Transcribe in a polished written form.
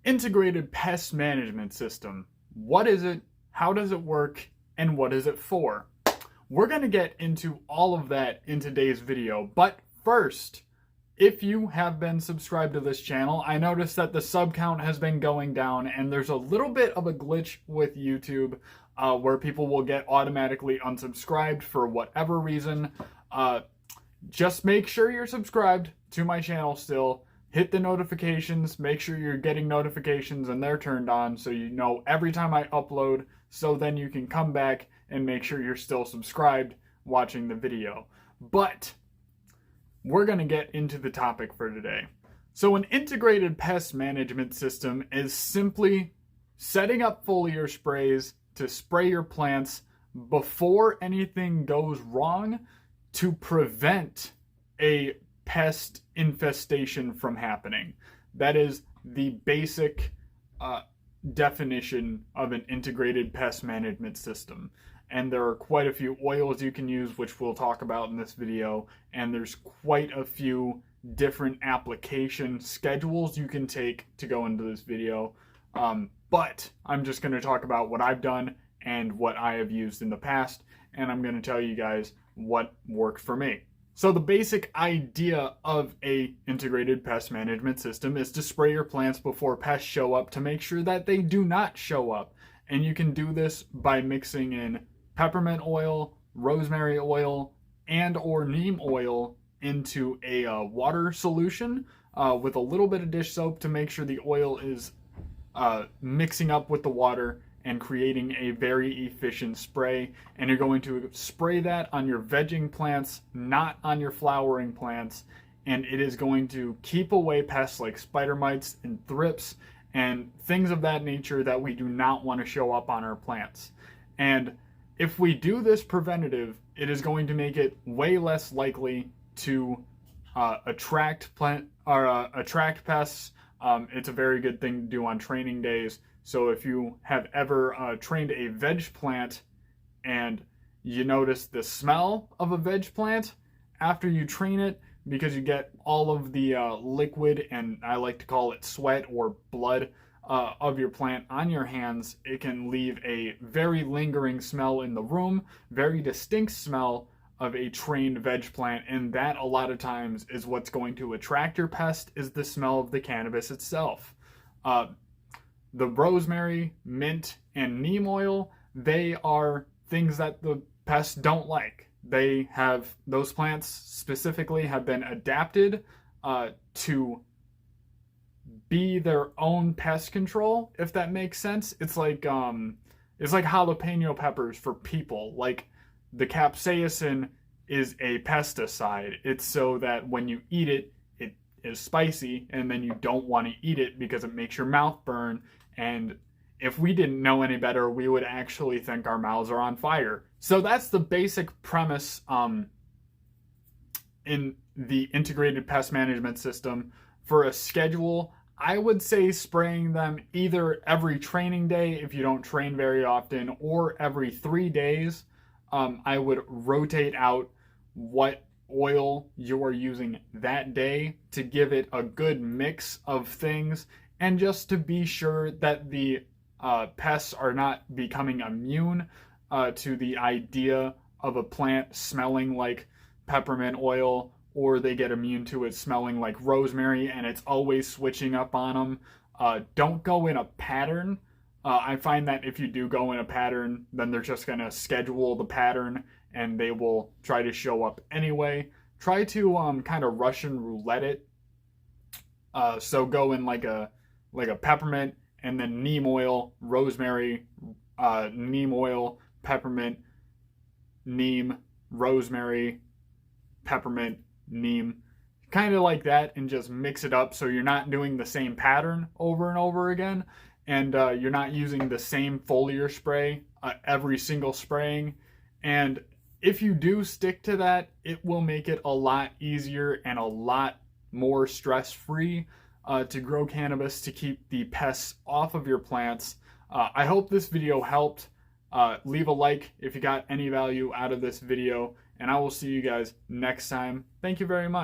Integrated pest management system. What is it? How does it work? And what is it for? We're going to get into all of that in today's video. But first, if you have been subscribed to this channel, I noticed that the sub count has been going down and there's a little bit of a glitch with YouTube where people will get automatically unsubscribed for whatever reason. Just make sure you're subscribed to my channel still. Hit the notifications, make sure you're getting notifications and they're turned on so you know every time I upload, so then you can come back and make sure you're still subscribed watching the video. But we're going to get into the topic for today. So an integrated pest management system is simply setting up foliar sprays to spray your plants before anything goes wrong to prevent a pest infestation from happening. That is the basic definition of an integrated pest management system. And there are quite a few oils you can use, which we'll talk about in this video. And there's quite a few different application schedules you can take to go into this video. But I'm just going to talk about what I've done and what I have used in the past. And I'm going to tell you guys what worked for me. So the basic idea of a integrated pest management system is to spray your plants before pests show up to make sure that they do not show up. And you can do this by mixing in peppermint oil, rosemary oil, and or neem oil into a water solution with a little bit of dish soap to make sure the oil is mixing up with the water and creating a very efficient spray. And you're going to spray that on your vegging plants, not on your flowering plants. And it is going to keep away pests like spider mites and thrips and things of that nature that we do not want to show up on our plants. And if we do this preventative, it is going to make it way less likely to attract pests. It's a very good thing to do on training days. So if you have ever trained a veg plant and you notice the smell of a veg plant after you train it, because you get all of the liquid, and I like to call it sweat or blood, of your plant on your hands, it can leave a very lingering smell in the room, very distinct smell of a trained veg plant, and that a lot of times is what's going to attract your pest, is the smell of the cannabis itself. The rosemary, mint, and neem oil, they are things that the pests don't like. Those plants specifically have been adapted to be their own pest control, if that makes sense. It's like jalapeno peppers for people. Like the capsaicin is a pesticide. It's so that when you eat it, it is spicy, and then you don't want to eat it because it makes your mouth burn. And if we didn't know any better, we would actually think our mouths are on fire. So that's the basic premise in the integrated pest management system. For a schedule, I would say spraying them either every training day if you don't train very often, or every 3 days. I would rotate out what oil you are using that day to give it a good mix of things, and just to be sure that the pests are not becoming immune to the idea of a plant smelling like peppermint oil, or they get immune to it smelling like rosemary and it's always switching up on them. Don't go in a pattern. I find that if you do go in a pattern, then they're just going to schedule the pattern and they will try to show up anyway. Try to kind of Russian roulette it. So go in like a peppermint, and then neem oil, rosemary, neem oil, peppermint, neem, rosemary, peppermint, neem, kind of like that, and just mix it up so you're not doing the same pattern over and over again, and you're not using the same foliar spray every single spraying. And if you do stick to that, it will make it a lot easier and a lot more stress-free to grow cannabis, to keep the pests off of your plants. I hope this video helped. Leave a like if you got any value out of this video, and I will see you guys next time. Thank you very much.